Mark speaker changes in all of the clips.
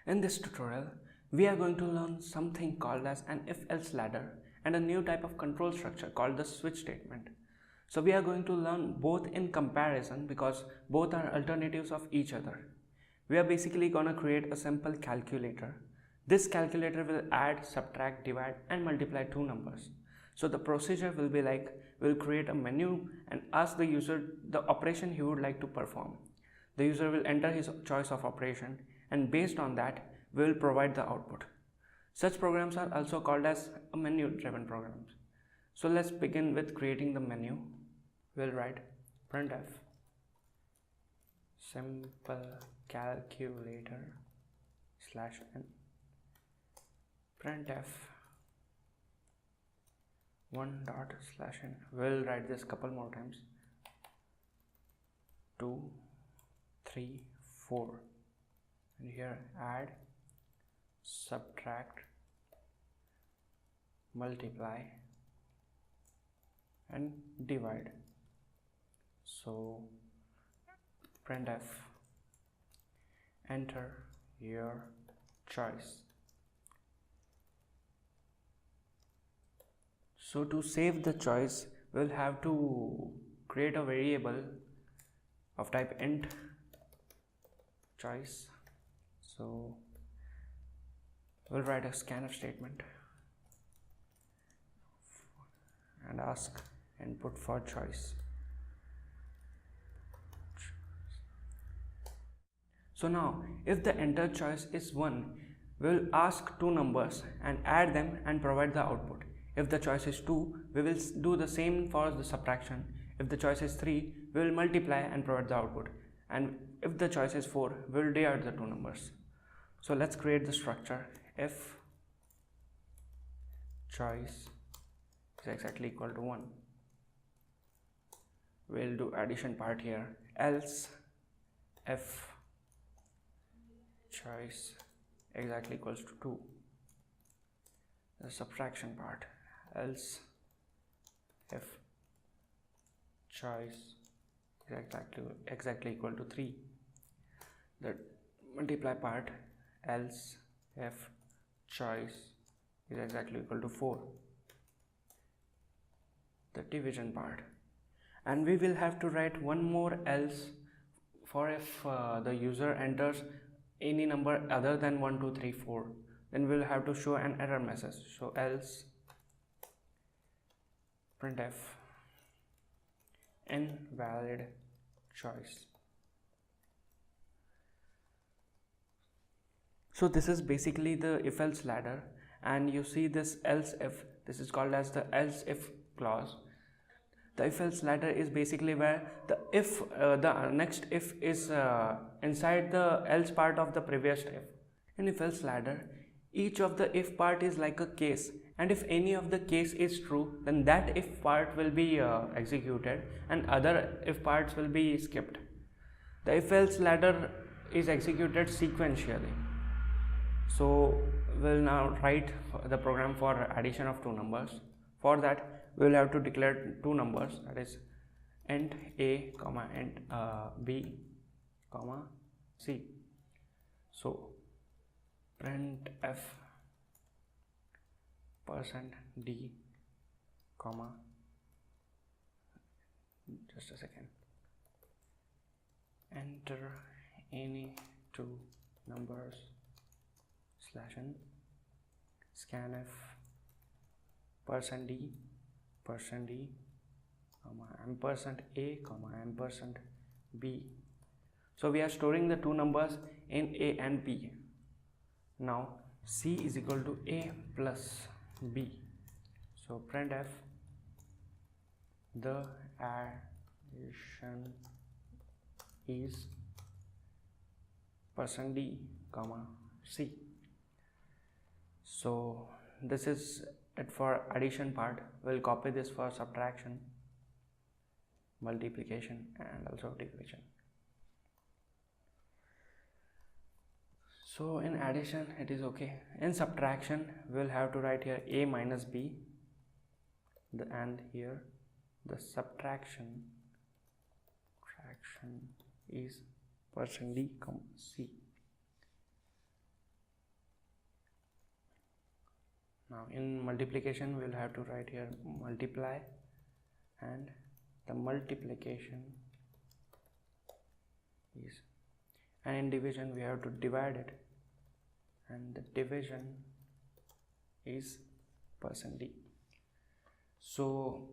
Speaker 1: In this tutorial, we are going to learn something called as an if-else ladder and a new type of control structure called the switch statement. So we are going to learn both in comparison because both are alternatives of each other. We are basically going to create a simple calculator. This calculator will add, subtract, divide and multiply two numbers. So the procedure will be like, we'll create a menu and ask the user the operation he would like to perform. The user will enter his choice of operation and based on that we will provide the output. Such programs are also called as menu driven programs. So let's begin with creating the menu. We'll write printf simple calculator /n printf one./n. We'll write this couple more times. 2, 3, 4 and here add, subtract, multiply and divide. So printf enter your choice. So to save the choice, we'll have to create a variable of type int choice. So we'll write a scanf statement and ask input for choice. So now if the entered choice is 1, we'll ask two numbers and add them and provide the output. If the choice is 2, we will do the same for the subtraction. If the choice is 3, we will multiply and provide the output. And if the choice is 4, we will divide the two numbers. So let's create the structure. If choice is exactly equal to 1, we'll do addition part here. Else if choice exactly equals to 2, the subtraction part. Else if choice is exactly equal to 3, the multiply part. Else if choice is exactly equal to 4, the division part. And we will have to write one more else for if the user enters any number other than 1, 2, 3, 4, then we'll have to show an error message. So else printf invalid choice. So this is basically the if else ladder, and you see this else if, this is called as the else if clause. The if else ladder is basically where the if the next if is inside the else part of the previous if. In if else ladder, each of the if part is like a case, and if any of the case is true, then that if part will be executed and other if parts will be skipped. The if else ladder is executed sequentially. So we'll now write the program for addition of two numbers. For that we will have to declare two numbers, that is int a comma int b comma c. So printf %d comma, just a second, enter any two numbers /n scanf %d comma %a comma %b. So we are storing the two numbers in a and b. Now c is equal to a plus b. So printf the addition is %d comma c. So this is it for addition part. We'll copy this for subtraction, multiplication and also division. So in addition it is okay. In subtraction we'll have to write here a minus b, and here the subtraction is %d, c. Now in multiplication we'll have to write here multiply, and the multiplication is, and in division we have to divide it, and the division is %d. So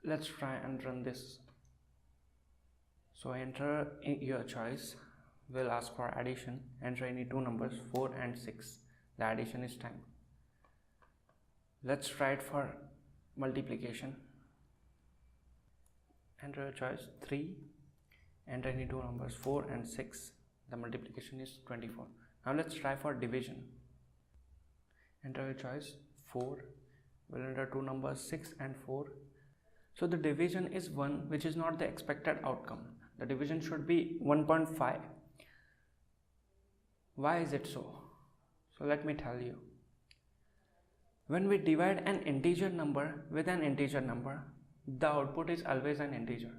Speaker 1: let's try and run this. So enter your choice. We'll ask for addition. Enter any two numbers, 4 and 6. The addition is 10. Let's try it for multiplication. Enter your choice, 3. Enter any two numbers, 4 and 6. The multiplication is 24. Now let's try for division. Enter your choice, 4. We'll enter two numbers, 6 and 4. So the division is 1, which is not the expected outcome. The division should be 1.5. Why is it so? So let me tell you. When we divide an integer number with an integer number, the output is always an integer.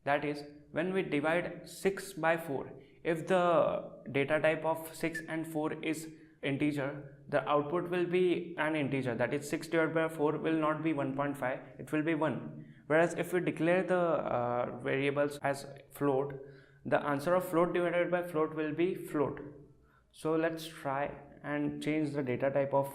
Speaker 1: That is, when we divide 6 by 4, if the data type of 6 and 4 is integer, the output will be an integer. That is, 6 divided by 4 will not be 1.5, it will be 1. Whereas if we declare the variables as float, the answer of float divided by float will be float. So let's try and change the data type of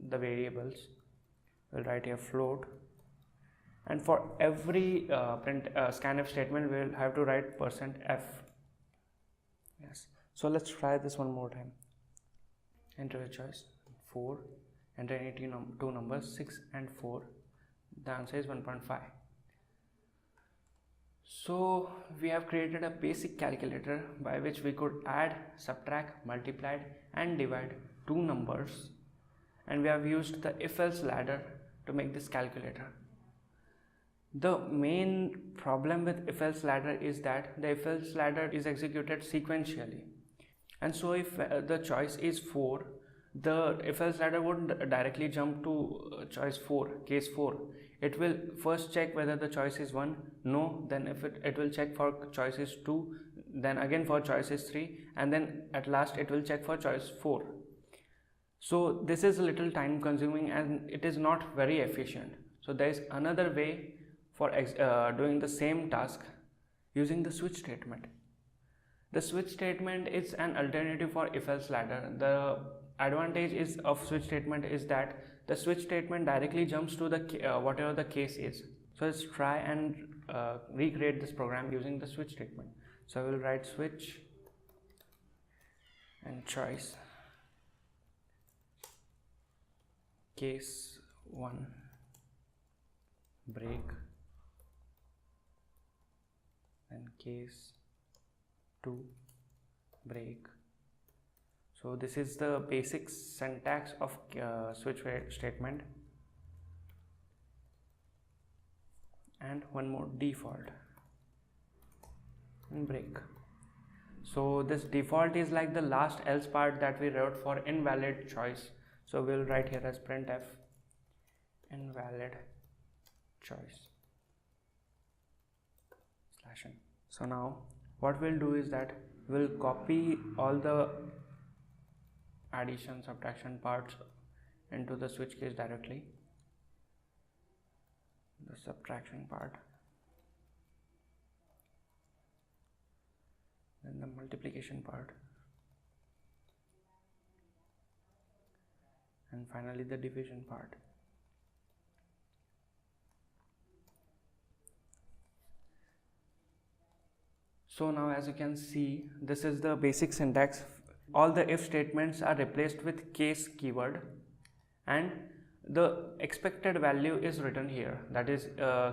Speaker 1: the variables. We'll write here float, and for every scanf statement we'll have to write %f. Yes. So let's try this one more time. Enter your choice, 4. Enter any two numbers, 6 and 4. The answer is 1.5. So we have created a basic calculator by which we could add, subtract, multiply and divide two numbers, and we have used the if-else ladder to make this calculator. The main problem with if-else ladder is that the if-else ladder is executed sequentially, and so if the choice is 4, the if-else ladder wouldn't directly jump to choice 4, case 4. It will first check whether the choice is 1, no, then if it will check for choice is 2, then again for choice is 3, and then at last it will check for choice 4. So this is a little time consuming and it is not very efficient. So there is another way for doing the same task using the switch statement. The switch statement is an alternative for if-else ladder. The advantage of switch statement is that the switch statement directly jumps to the whatever the case is. So let's try and recreate this program using the switch statement. So I will write switch and choice, case 1 break, and case 2 break. So this is the basic syntax of switch statement. And one more, default and break. So this default is like the last else part that we wrote for invalid choice. So we'll write here as printf invalid choice /n. So now what we'll do is that we'll copy all the addition, subtraction parts into the switch case directly, the subtraction part, then the multiplication part, and finally the division part. So now as you can see, this is the basic syntax. All the if statements are replaced with case keyword, and the expected value is written here. That is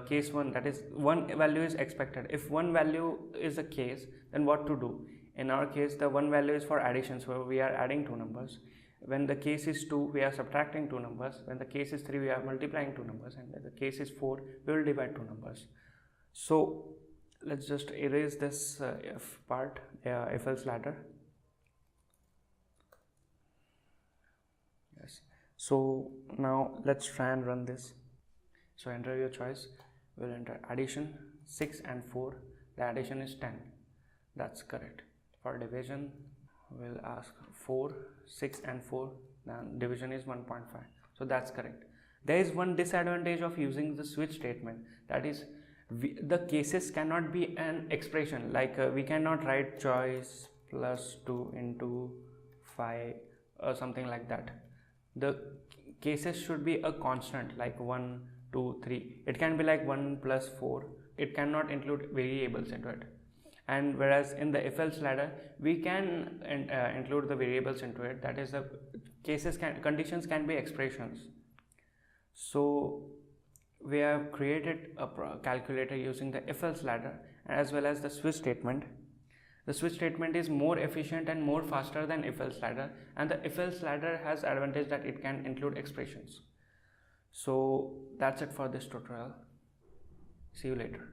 Speaker 1: case 1, that is one value is expected. If one value is a case, then what to do? In our case, the one value is for addition, so we are adding two numbers. When the case is 2, we are subtracting two numbers. When the case is 3, we are multiplying two numbers, and when the case is 4, we will divide two numbers. So let's just erase this if part, if else ladder. Yes. So now let's try and run this. So enter your choice. We'll enter addition 6 and 4. The addition is 10. That's correct. For division, we'll ask 4, 6 and 4. Then division is 1.5. So that's correct. There is one disadvantage of using the switch statement, that is the cases cannot be an expression, like we cannot write choice plus 2 into 5 or something like that. The cases should be a constant, like 1, 2, 3. It can be like 1 plus 4. It cannot include variables into it. And whereas in the if-else ladder, we can include the variables into it. That is, the conditions can be expressions. So we have created a calculator using the if-else ladder as well as the switch statement. The switch statement is more efficient and more faster than if-else ladder, and the if-else ladder has advantage that it can include expressions. So that's it for this tutorial. See you later.